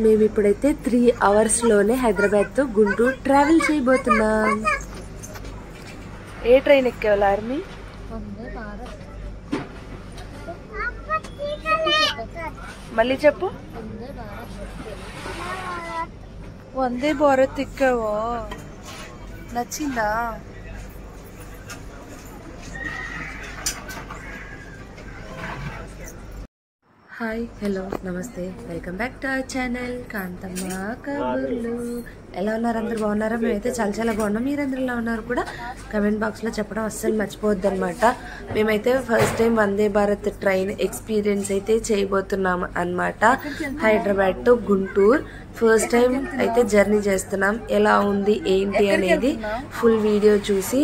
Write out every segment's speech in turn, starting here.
మేము ఇప్పుడైతే 3 hours లోనే హైదరాబాద్ తో గుంటూరు ట్రావెల్ చేయబోతున్నాం. ఏ ట్రైన్ ఎక్కేవాళ్ళు ఆర్మీ? మళ్ళీ చెప్పు. వందే భారత్ ఎక్కావా? నచ్చిందా? హాయ్, హలో, నమస్తే, welcome back to our channel Kanthamma Kaburlu. ఎలా ఉన్నారు అందరు? బాగున్నారా? మేమైతే చాలా చాలా బాగున్నాం. మీరందరూ ఎలా ఉన్నారు కూడా కమెంట్ బాక్స్లో చెప్పడం అస్సలు మర్చిపోవద్దు అనమాట. మేమైతే first time Vande Bharat train experience అయితే చేయబోతున్నాం అనమాట. Hyderabad to Guntur first time అయితే జర్నీ చేస్తున్నాం. ఎలా ఉంది ఏంటి అనేది ఫుల్ వీడియో చూసి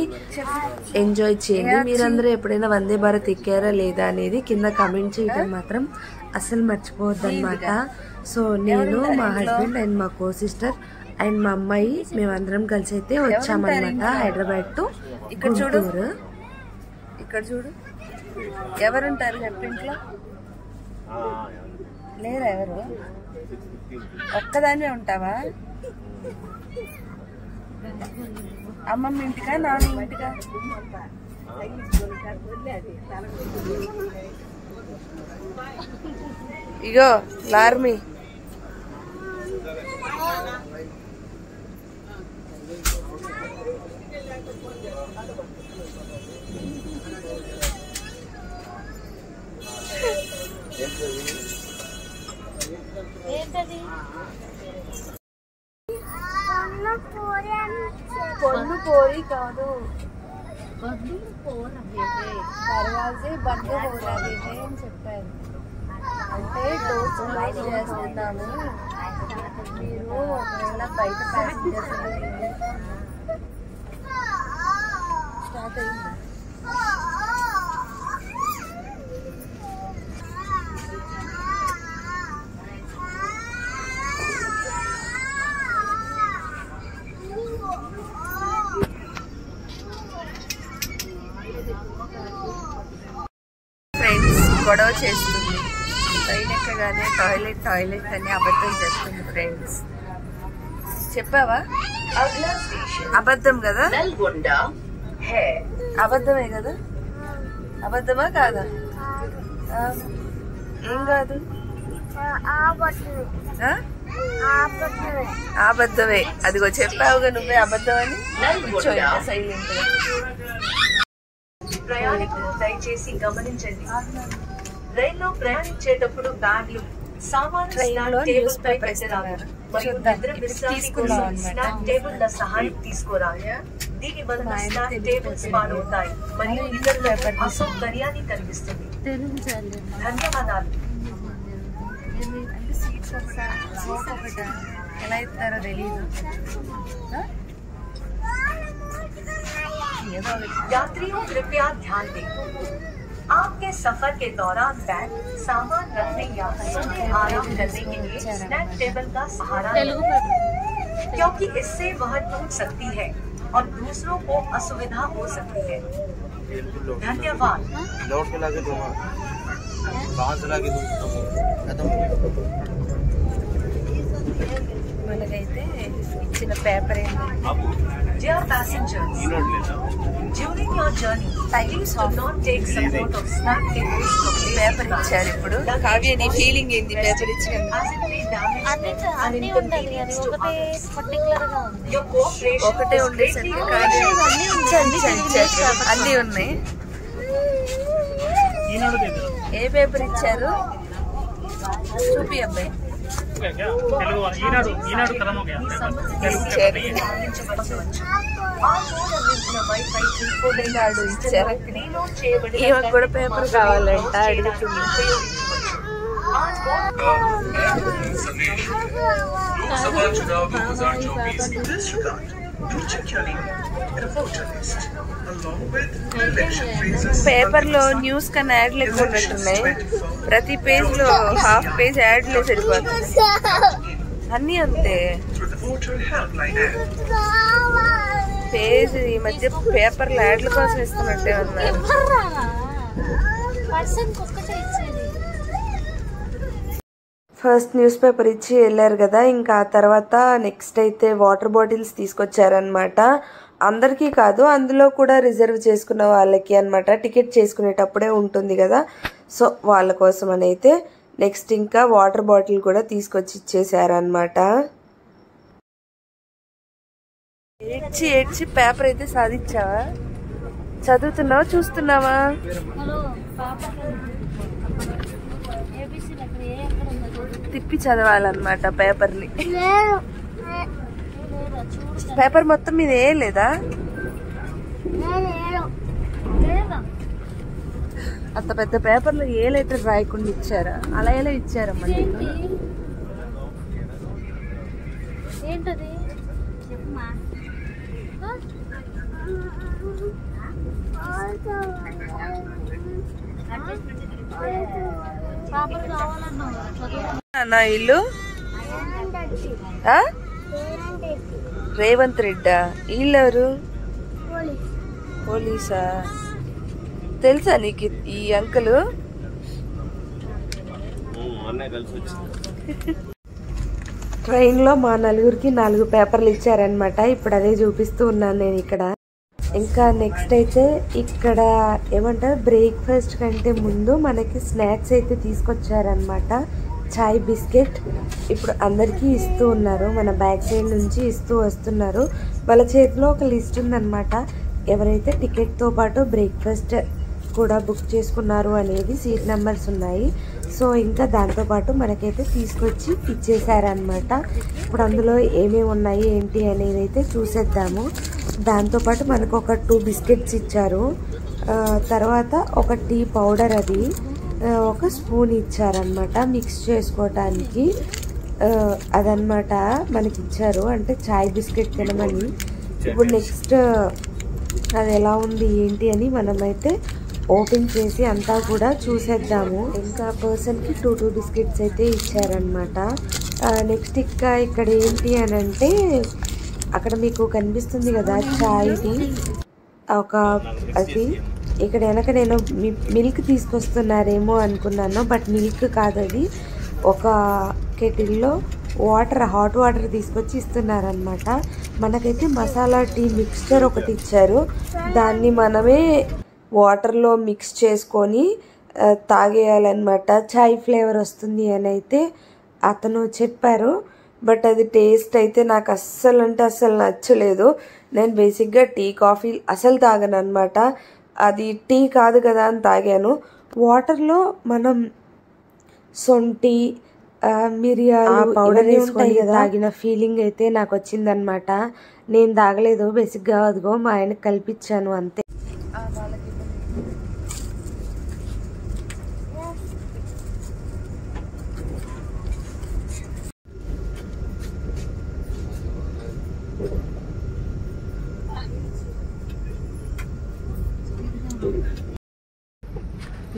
ఎంజాయ్ చేయండి. మీరందరూ ఎప్పుడైనా వందే భారత్ ఎక్కారా లేదా అనేది కింద కమెంట్ చేయడం మాత్రం అసలు మర్చిపోవద్దు అనమాట. సో నేను, మా హస్బెండ్ అండ్ మా కో సిస్టర్ అండ్ మా అమ్మాయి మేమందరం కలిసి అయితే వచ్చామన్నమాట హైదరాబాద్ టు గుంటూరు. ఇక్కడ చూడు, ఎవరుంటారు చెప్పింట్లో? లేరా ఎవరు? ఒక్కదాన్నే ఉంటావా? అమ్మమ్మ ఇంటికా నాన్న ఇంటికా? ఇగో లార్మీ. పొన్ను పోరి కాదు, దర్వాజే బంద్ హోరాలి అని చెప్పారు. అంటే డోర్స్ క్లోజ్ చేస్తున్నాము. మీరు ఒకవేళ బయట ప్యాసింజర్స్ స్టార్ట్ అయింది. ఫ్రెండ్స్ గొడవ చేస్తుంది. ట్రైన్ ఎక్కగానే టాయిలెట్ టాయిలెట్ అని అబద్ధం చేస్తుంది. ఫ్రెండ్స్ చెప్పావా? అబద్ధం కదా? అబద్ధమే కదా? అబద్ధమా కాదా? ఏం కాదు, అబద్ధమే. అదిగో చెప్పావుగా నువ్వే అబద్ధం అని. సైలెంట్ గా. ప్రయాణికులు దయచేసి గమనించండి, రైల్లో ప్రయాణించేటప్పుడు బ్యాగ్లు, సామాన్లు టేబుల్ పై పెట్టరాదు మరియు నిద్ర విశ్రాంతి కోసం స్నాక్ టేబుల్ ల సహాయం తీసుకోరాదు. దీని వలన స్నాక్ టేబుల్స్ పాడవుతాయి మరియు ఇతరులకు అసౌకర్యాన్ని కలిగిస్తుంది. ధన్యవాదాలు. ఎలా ఇస్తారో తెలీదు. यात्रियों कृपया ध्यान दें, आपके सफर के दौरान बैग, सामान रखने या आराम करने के लिए स्नैक टेबल का सहारा लें, क्योंकि इससे वह टूट सकती है और दूसरों को असुविधा हो सकती है. धन्यवाद. మనకైతే ఇచ్చిన paper Dear passengers, during your journey, please do not take support of snack tables from paper ఇచ్చారు. ఇప్పుడు కావ్య నీ ఫీలింగ్ ఏంది? పేపర్ ఇచ్చారు ఒకటే ఉండేసరికి అన్నీ ఉన్నాయి. ఏ పేపర్ ఇచ్చారు చూపి అబ్బాయి. ఈమెకు కూడా పేపర్ కావాలంట, అడుగుతుంది. పేపర్ లో న్యూస్ కన్నా యాడ్లు ఎక్కువ ఉన్నట్టున్నాయి. ప్రతి పేజ్ లో హాఫ్ పేజ్ యాడ్లే సరిపోతుంది. అన్నీ అంతే. పేజ్ ఈ మధ్య పేపర్లు యాడ్ల కోసం ఇస్తున్నట్టే ఉన్నారు. ఫస్ట్ న్యూస్ పేపర్ ఇచ్చి వెళ్ళారు కదా, ఇంకా ఆ తర్వాత నెక్స్ట్ అయితే వాటర్ బాటిల్స్ తీసుకొచ్చారనమాట. అందరికీ కాదు, అందులో కూడా రిజర్వ్ చేసుకున్న వాళ్ళకి అనమాట. టికెట్ చేసుకునేటప్పుడే ఉంటుంది కదా, సో వాళ్ళ కోసం అని అయితే నెక్స్ట్ ఇంకా వాటర్ బాటిల్ కూడా తీసుకొచ్చి ఇచ్చేసారనమాట. ఏడ్చి పేపర్ అయితే సాధించావా? చదువుతున్నావా చూస్తున్నావా? తిప్పి చదవాలన్నమాట పేపర్ని. పేపర్ మొత్తం మీద వేయలేదా? అంత పెద్ద పేపర్లో ఏ లెటర్ రాయకుండా ఇచ్చారా? అలా ఎలా ఇచ్చారమ్మా? ఏంటది? నా ఇల్లు రేవంత్ రెడ్డా? వీళ్ళెవరు? పోలీసా? తెలుసా నీకు ఈ అంకుల్? ట్రైన్ లో మా నలుగురికి 4 పేపర్లు ఇచ్చారనమాట. ఇప్పుడు అదే చూపిస్తూ ఉన్నాను నేను ఇక్కడ. ఇంకా నెక్స్ట్ అయితే ఇక్కడ ఏమంటారు, బ్రేక్ఫాస్ట్ కంటే ముందు మనకి స్నాక్స్ అయితే తీసుకొచ్చారనమాట. చాయ్ బిస్కెట్ ఇప్పుడు అందరికీ ఇస్తూ ఉన్నారు. మన బ్యాక్ సైడ్ నుంచి ఇస్తూ వస్తున్నారు. వాళ్ళ చేతిలో ఒక లిస్ట్ ఉందన్నమాట. ఎవరైతే టికెట్తో పాటు బ్రేక్ఫాస్ట్ కూడా బుక్ చేసుకున్నారు అనేది సీట్ నెంబర్స్ ఉన్నాయి. సో ఇంకా దాంతోపాటు మనకైతే తీసుకొచ్చి ఇచ్చేసారనమాట. ఇప్పుడు అందులో ఏమేమి ఉన్నాయి ఏంటి అనేది అయితే చూసేద్దాము. దాంతోపాటు మనకు ఒక 2 బిస్కెట్స్ ఇచ్చారు. తర్వాత ఒక టీ పౌడర్, అది ఒక స్పూన్ ఇచ్చారనమాట మిక్స్ చేసుకోవటానికి. అదనమాట మనకి ఇచ్చారు, అంటే చాయ్ బిస్కెట్ తినమని. ఇప్పుడు నెక్స్ట్ అది ఎలా ఉంది ఏంటి అని మనమైతే ఓపెన్ చేసి అంతా కూడా చూసేద్దాము. ఇంకా పర్సన్కి 2 బిస్కెట్స్ అయితే ఇచ్చారనమాట. నెక్స్ట్ ఇక్కడ ఏంటి అని అంటే, అక్కడ మీకు కనిపిస్తుంది కదా చాయ్ది ఒక అది. ఇక్కడ వెనక నేను మిల్క్ తీసుకొస్తున్నారేమో అనుకున్నాను, బట్ మిల్క్ కాదు, అది ఒక కెటిల్లో వాటర్, హాట్ వాటర్ తీసుకొచ్చి ఇస్తున్నారనమాట. మనకైతే మసాలా టీ మిక్స్చర్ ఒకటి ఇచ్చారు. దాన్ని మనమే వాటర్లో మిక్స్ చేసుకొని తాగేయాలన్నమాట. చాయ్ ఫ్లేవర్ వస్తుంది అని అయితే అతను చెప్పారు. బట్ అది టేస్ట్ అయితే నాకు అస్సలు అంటే అస్సలు నచ్చలేదు. నేను బేసిక్గా టీ కాఫీ అసలు తాగను అనమాట. అది టీ కాదు కదా అని తాగాను. వాటర్లో మనం సొంటి, మిరియాలు పౌడర్ వేసుకొని తాగిన ఫీలింగ్ అయితే నాకు వచ్చిందనమాట. నేను తాగలేదు బేసిక్గా, అదిగో మా ఆయనకు కల్పించాను అంతే.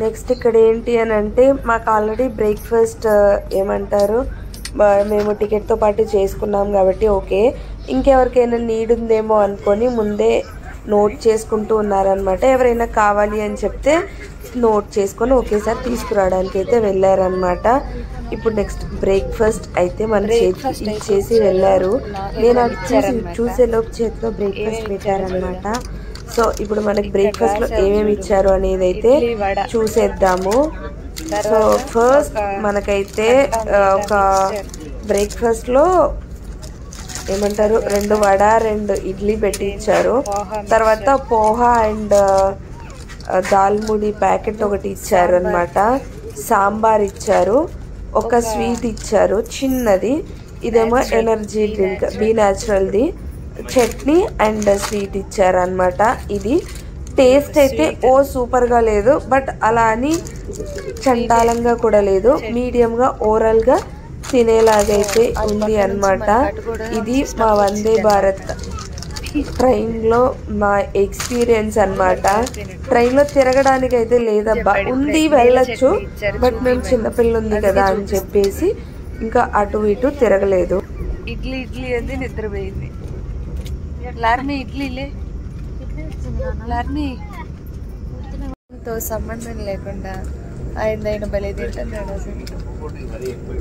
నెక్స్ట్ ఇక్కడ ఏంటి అని అంటే, మాకు ఆల్రెడీ బ్రేక్ఫాస్ట్ ఏమంటారు, మేము టికెట్తో పాటు చేసుకున్నాం కాబట్టి ఓకే. ఇంకెవరికైనా నీడ్ ఉందేమో అనుకొని ముందే నోట్ చేసుకుంటూ ఉన్నారనమాట. ఎవరైనా కావాలి అని చెప్తే నోట్ చేసుకొని ఒకేసారి తీసుకురావడానికి అయితే వెళ్ళారనమాట. ఇప్పుడు నెక్స్ట్ బ్రేక్ఫాస్ట్ అయితే మన చేతి ఇచ్చేసి వెళ్ళారు. నేను అది చూసేలోపు చేతిలో బ్రేక్ఫాస్ట్ పెట్టారనమాట. సో ఇప్పుడు మనకి బ్రేక్ఫాస్ట్ లో ఏమేమి ఇచ్చారు అనేది అయితే చూసేద్దాము. సో ఫస్ట్ మనకైతే ఒక బ్రేక్ఫాస్ట్ లో ఏమంటారు, 2 వడ 2 ఇడ్లీ పెట్టి ఇచ్చారు. తర్వాత పోహా అండ్ దాల్ ముడి ప్యాకెట్ ఒకటి ఇచ్చారు అనమాట. సాంబార్ ఇచ్చారు, ఒక స్వీట్ ఇచ్చారు చిన్నది, ఇదేమో ఎనర్జీ డ్రింక్ బీ న్యాచురల్ది, చట్నీ అండ్ స్వీట్ ఇచ్చారు అనమాట. ఇది టేస్ట్ అయితే సూపర్గా లేదు, బట్ అలా అని చండాలంగా కూడా లేదు, మీడియంగా ఓవరాల్గా తినేలాగైతే ఉంది అన్నమాట. ఇది మా వందే భారత్ ట్రైన్లో మా ఎక్స్పీరియన్స్ అన్నమాట. ట్రైన్లో తిరగడానికి అయితే లేదబ్బా, ఉంది వెళ్ళొచ్చు, బట్ మేము చిన్నపిల్ల ఉంది కదా అని చెప్పేసి ఇంకా అటు ఇటు తిరగలేదు. ఇడ్లీ అంది నిద్రపోయింది. లార్మీ ఇడ్లీలే, లార్మీతో సంబంధం లేకుండా ఆయన భలే తింటున్నాడు అసలు. ఇంకోటి మరీ ఎక్కువ